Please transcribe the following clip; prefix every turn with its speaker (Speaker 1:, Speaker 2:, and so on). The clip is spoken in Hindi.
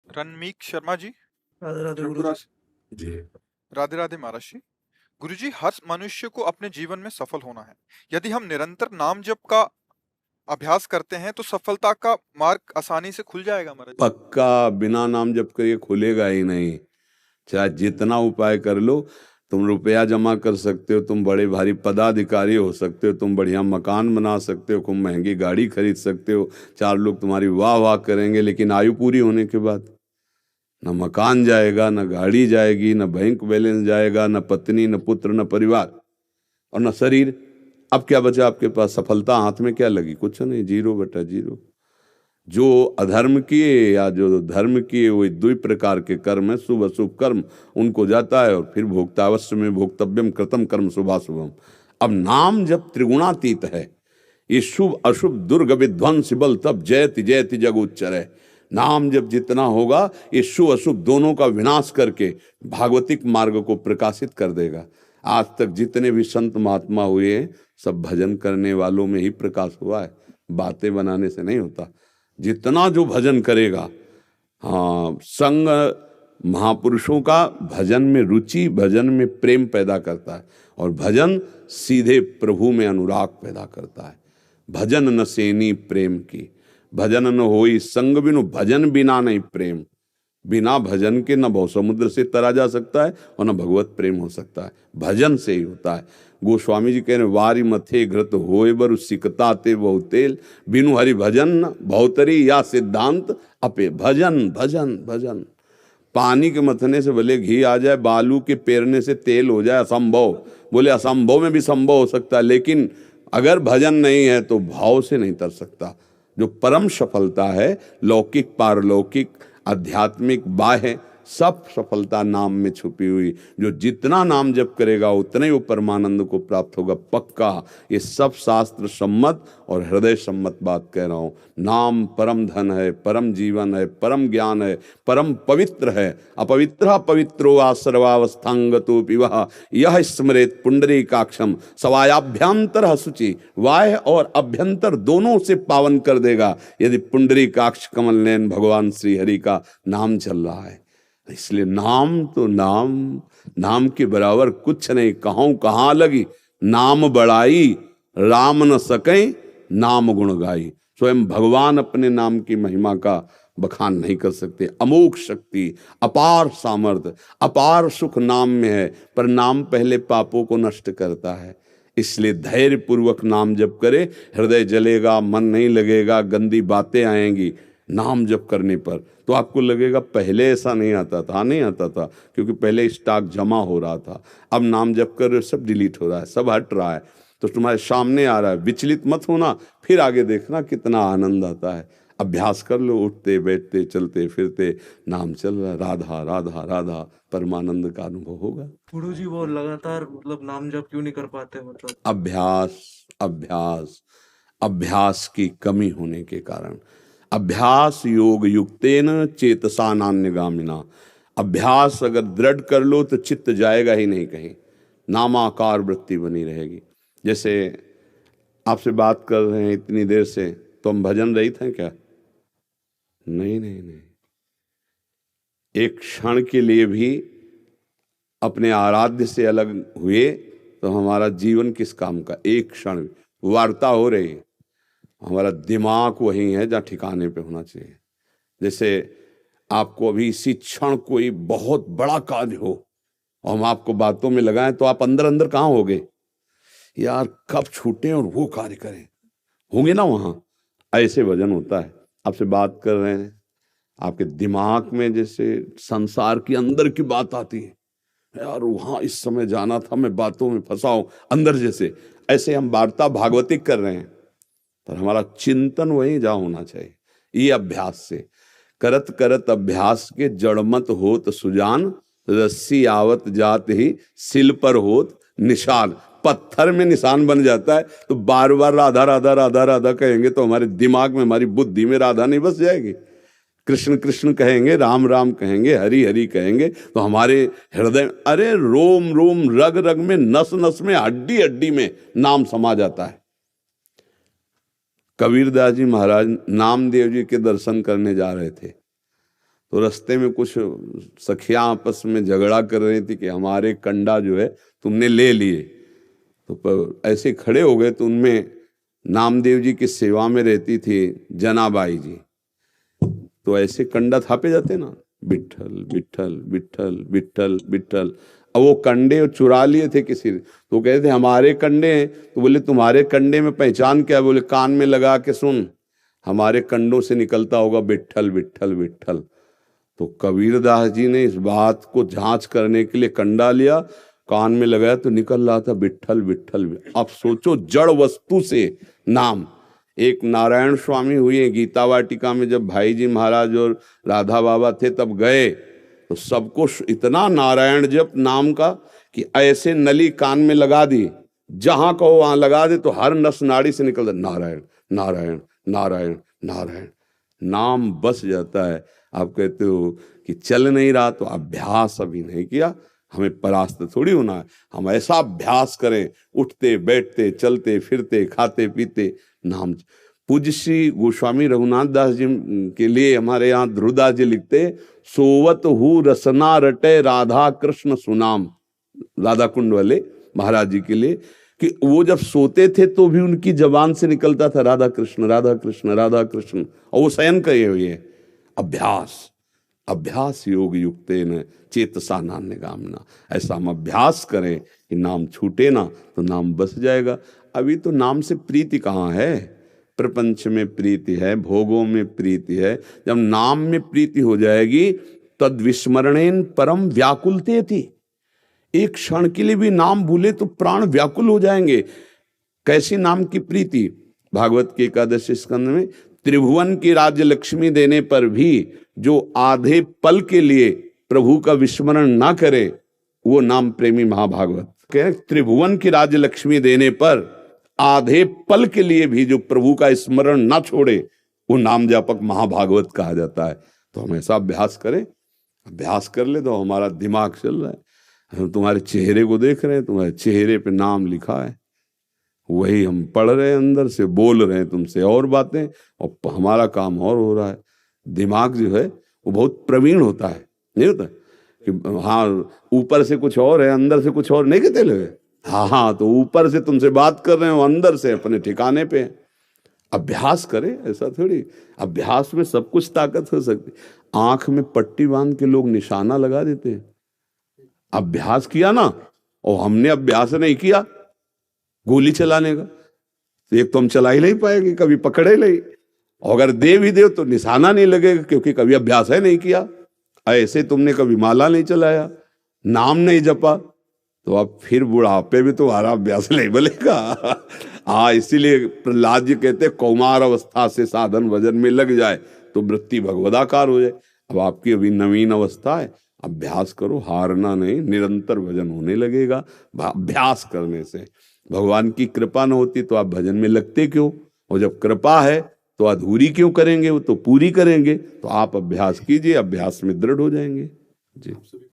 Speaker 1: रणमीक शर्मा जी।
Speaker 2: राधे राधे गुरु
Speaker 1: त्रिपुरा
Speaker 2: जी।
Speaker 1: जी। राधे राधे महाराज जी। गुरु जी, हर मनुष्य को अपने जीवन में सफल होना है। यदि हम निरंतर नाम जप का अभ्यास करते हैं तो सफलता का मार्ग आसानी से खुल जाएगा महाराज।
Speaker 3: पक्का बिना नाम जप के ये खुलेगा ही नहीं। चाहे जितना उपाय कर लो, तुम रुपया जमा कर सकते हो, तुम बड़े भारी पदाधिकारी हो सकते हो, तुम बढ़िया मकान बना सकते हो, खूब महंगी गाड़ी खरीद सकते हो, 4 लोग तुम्हारी वाह वाह करेंगे, लेकिन आयु पूरी होने के बाद न मकान जाएगा, न गाड़ी जाएगी, न बैंक बैलेंस जाएगा, न पत्नी, न पुत्र, न परिवार और न शरीर। अब क्या बचा आपके पास? सफलता हाथ में क्या लगी? कुछ नहीं, 0/0। जो अधर्म किए या जो धर्म किए, वो दो प्रकार के कर्म है, शुभ अशुभ कर्म, उनको जाता है और फिर भोक्तावश्य में भोक्तव्यम कृतम कर्म शुभाशुभम। अब नाम जब त्रिगुणातीत है, ये शुभ अशुभ दुर्ग विध्वंस बल तब जयति जयति जग उच्चर है। नाम जब जितना होगा, ये शुभ अशुभ दोनों का विनाश करके भागवतिक मार्ग को प्रकाशित कर देगा। आज तक जितने भी संत महात्मा हुए हैं, सब भजन करने वालों में ही प्रकाश हुआ है, बातें बनाने से नहीं होता। जितना जो भजन करेगा, हाँ, संग महापुरुषों का भजन में रुचि, भजन में प्रेम पैदा करता है, और भजन सीधे प्रभु में अनुराग पैदा करता है। भजन न सेनी प्रेम की, भजन न होई संग बिनु, भजन बिना नहीं प्रेम। बिना भजन के न भव समुद्र से तरा जा सकता है और न भगवत प्रेम हो सकता है, भजन से ही होता है। गोस्वामी जी कह रहे, वारी मथे घृत होए बर सिकता ते बहु तेल, बिनु हरि भजन भवतरी या सिद्धांत अपे। भजन भजन भजन। पानी के मथने से भले घी आ जाए, बालू के पेरने से तेल हो जाए, असंभव। बोले असंभव में भी संभव हो सकता है, लेकिन अगर भजन नहीं है तो भाव से नहीं तर सकता। जो परम सफलता है, लौकिक पारलौकिक आध्यात्मिक बाह्य, सब सफलता नाम में छुपी हुई। जो जितना नाम जप करेगा उतना ही वो परमानंद को प्राप्त होगा, पक्का। ये सब शास्त्र सम्मत और हृदय सम्मत बात कह रहा हूँ। नाम परम धन है, परम जीवन है, परम ज्ञान है, परम पवित्र है। अपवित्र पवित्रो वा सर्वावस्थांगतो पिवः यह स्मरेत पुंडरीकाक्षम सवायाभ्यंतर शुचि। वाह्य और अभ्यंतर दोनों से पावन कर देगा यदि पुंडरीकाक्ष कमल नयन भगवान श्री हरि का नाम चल रहा है। इसलिए नाम तो नाम, नाम के बराबर कुछ नहीं। कहूं कहाँ लगी नाम बढ़ाई, राम न सके नाम गुण गाई। स्वयं भगवान अपने नाम की महिमा का बखान नहीं कर सकते। अमोघ शक्ति, अपार सामर्थ्य, अपार सुख नाम में है, पर नाम पहले पापों को नष्ट करता है। इसलिए धैर्य पूर्वक नाम जप करे, हृदय जलेगा, मन नहीं लगेगा, गंदी बातें आएंगी। नाम जप करने पर तो आपको लगेगा पहले ऐसा नहीं आता था, नहीं आता था, क्योंकि पहले स्टॉक जमा हो रहा था। अब नाम जप कर सब डिलीट हो रहा है, सब हट रहा है, तो तुम्हारे सामने आ रहा है। विचलित मत होना, फिर आगे देखना कितना आनंद आता है। अभ्यास कर लो, उठते बैठते चलते फिरते नाम चल रहा है, राधा राधा राधा, परमानंद का अनुभव होगा।
Speaker 2: गुरु जी, वो लगातार मतलब नाम जप क्यों नहीं कर पाते? मतलब
Speaker 3: अभ्यास अभ्यास अभ्यास की कमी होने के कारण। अभ्यास योग युक्तेन चेतसा नान्यगामिना। अभ्यास अगर दृढ़ कर लो तो चित्त जाएगा ही नहीं कहीं, नामाकार वृत्ति बनी रहेगी। जैसे आपसे बात कर रहे हैं इतनी देर से, तो हम भजन रहित हैं क्या? नहीं नहीं नहीं। एक क्षण के लिए भी अपने आराध्य से अलग हुए तो हमारा जीवन किस काम का? एक क्षण वार्ता हो रही है, हमारा दिमाग वही है जहाँ ठिकाने पे होना चाहिए। जैसे आपको अभी इसी क्षण कोई बहुत बड़ा कार्य हो और हम आपको बातों में लगाएं, तो आप अंदर अंदर कहाँ होगे? यार कब छूटें और वो कार्य करें, होंगे ना वहां। ऐसे भजन होता है। आपसे बात कर रहे हैं, आपके दिमाग में जैसे संसार की अंदर की बात आती है, यार वहां इस समय जाना था, मैं बातों में फंसा हूं अंदर जैसे। ऐसे हम वार्ता भागवतिक कर रहे हैं, पर हमारा चिंतन वही जा होना चाहिए। ये अभ्यास से करत करत अभ्यास के जड़मत होत सुजान, रस्सी आवत जात ही सिल पर होत निशान। पत्थर में निशान बन जाता है, तो बार बार राधा राधा राधा राधा कहेंगे तो हमारे दिमाग में, हमारी बुद्धि में राधा नहीं बस जाएगी। कृष्ण कृष्ण कहेंगे, राम राम कहेंगे, हरि हरि कहेंगे, तो हमारे हृदय, अरे रोम रोम रग रग में, नस नस में, हड्डी हड्डी में नाम समा जाता है। कबीरदास जी महाराज नामदेव जी के दर्शन करने जा रहे थे, तो रास्ते में कुछ सखियां आपस में झगड़ा कर रही थी कि हमारे कंडा जो है तुमने ले लिए। तो ऐसे खड़े हो गए, तो उनमें नामदेव जी की सेवा में रहती थी जनाबाई जी। तो ऐसे कंडा थापे जाते ना, विट्ठल विट्ठल विट्ठल विट्ठल विट्ठल। अब वो कंडे चुरा लिए थे किसी, तो कहते थे हमारे कंडे हैं। तो बोले तुम्हारे कंडे में पहचान क्या? बोले कान में लगा के सुन, हमारे कंडों से निकलता होगा विट्ठल विट्ठल विट्ठल। तो कबीरदास जी ने इस बात को जांच करने के लिए कंडा लिया, कान में लगाया तो निकल रहा था विट्ठल विट्ठल। अब सोचो जड़ वस्तु से नाम। एक नारायण स्वामी हुए गीता वाटिका में, जब भाई जी महाराज और राधा बाबा थे तब गए, तो सबको इतना नारायण जप नाम का कि ऐसे नली कान में लगा दी, जहां कहो वहां लगा दे, तो हर नस नाड़ी से निकल नारायण नारायण नारायण नारायण। नाम बस जाता है। आप कहते हो कि चल नहीं रहा, तो अभ्यास अभी नहीं किया। हमें परास्त थोड़ी होना है, हम ऐसा अभ्यास करें, उठते बैठते चलते फिरते खाते पीते नाम। पूज्य श्री गोस्वामी रघुनाथ दास जी के लिए हमारे यहाँ ध्रुवदास जी लिखते, सोवत हु रसना रटे राधा कृष्ण सुनाम। राधा कुंड वाले महाराज जी के लिए, कि वो जब सोते थे तो भी उनकी जबान से निकलता था राधा कृष्ण राधा कृष्ण राधा कृष्ण, और वो शयन कहे हुए हैं। अभ्यास अभ्यास योग युक्ते न चेतसा नान्य गामना। ऐसा हम अभ्यास करें कि नाम छूटे ना, तो नाम बस जाएगा। अभी तो नाम से प्रीति कहाँ है? प्रपंच में प्रीति है, भोगों में प्रीति है। जब नाम में प्रीति हो जाएगी, तद विस्मरणेन परम व्याकुलते थी। एक क्षण के लिए भी नाम भूले तो प्राण व्याकुल हो जाएंगे। कैसी नाम की प्रीति? भागवत के 11वें स्कंद में, त्रिभुवन की राज्य लक्ष्मी देने पर भी जो आधे पल के लिए प्रभु का विस्मरण ना करे, वो नाम प्रेमी महाभागवत। कह त्रिभुवन की राज्य लक्ष्मी देने पर आधे पल के लिए भी जो प्रभु का स्मरण ना छोड़े, वो नाम जापक महाभागवत कहा जाता है। तो हम ऐसा अभ्यास करें, अभ्यास कर ले तो हमारा दिमाग चल रहा है। हम तुम्हारे चेहरे को देख रहे हैं, तुम्हारे चेहरे पे नाम लिखा है, वही हम पढ़ रहे हैं, अंदर से बोल रहे हैं तुमसे और बातें, और हमारा काम और हो रहा है। दिमाग जो है वो बहुत प्रवीण होता है, नहीं होता कि हाँ ऊपर से कुछ और है अंदर से कुछ और, नहीं कहते लोग। हाँ, तो ऊपर से तुमसे बात कर रहे हो, अंदर से अपने ठिकाने पे है। अभ्यास करें, ऐसा थोड़ी अभ्यास में सब कुछ ताकत हो सकती। आंख में पट्टी बांध के लोग निशाना लगा देते हैं। अभ्यास किया ना, और हमने अभ्यास नहीं किया गोली चलाने का, तो एक तो हम चला ही नहीं पाएंगे, कभी पकड़े नहीं। और अगर दे भी दे तो निशाना नहीं लगेगा, क्योंकि कभी अभ्यास है नहीं किया। ऐसे तुमने कभी माला नहीं चलाया, नाम नहीं जपा, तो अब फिर बुढ़ापे भी तुम्हारा अभ्यास नहीं बनेगा। हाँ, इसीलिए प्रहलाद जी कहते कौमार अवस्था से साधन भजन में लग जाए तो वृत्ति भगवदाकार हो जाए। अब आपकी अभी नवीन अवस्था है, अभ्यास करो, हारना नहीं, निरंतर भजन होने लगेगा। अभ्यास करने से भगवान की कृपा न होती तो आप भजन में लगते क्यों? और जब कृपा है तो अधूरी क्यों करेंगे, वो तो पूरी करेंगे। तो आप अभ्यास कीजिए, अभ्यास में दृढ़ हो जाएंगे जी।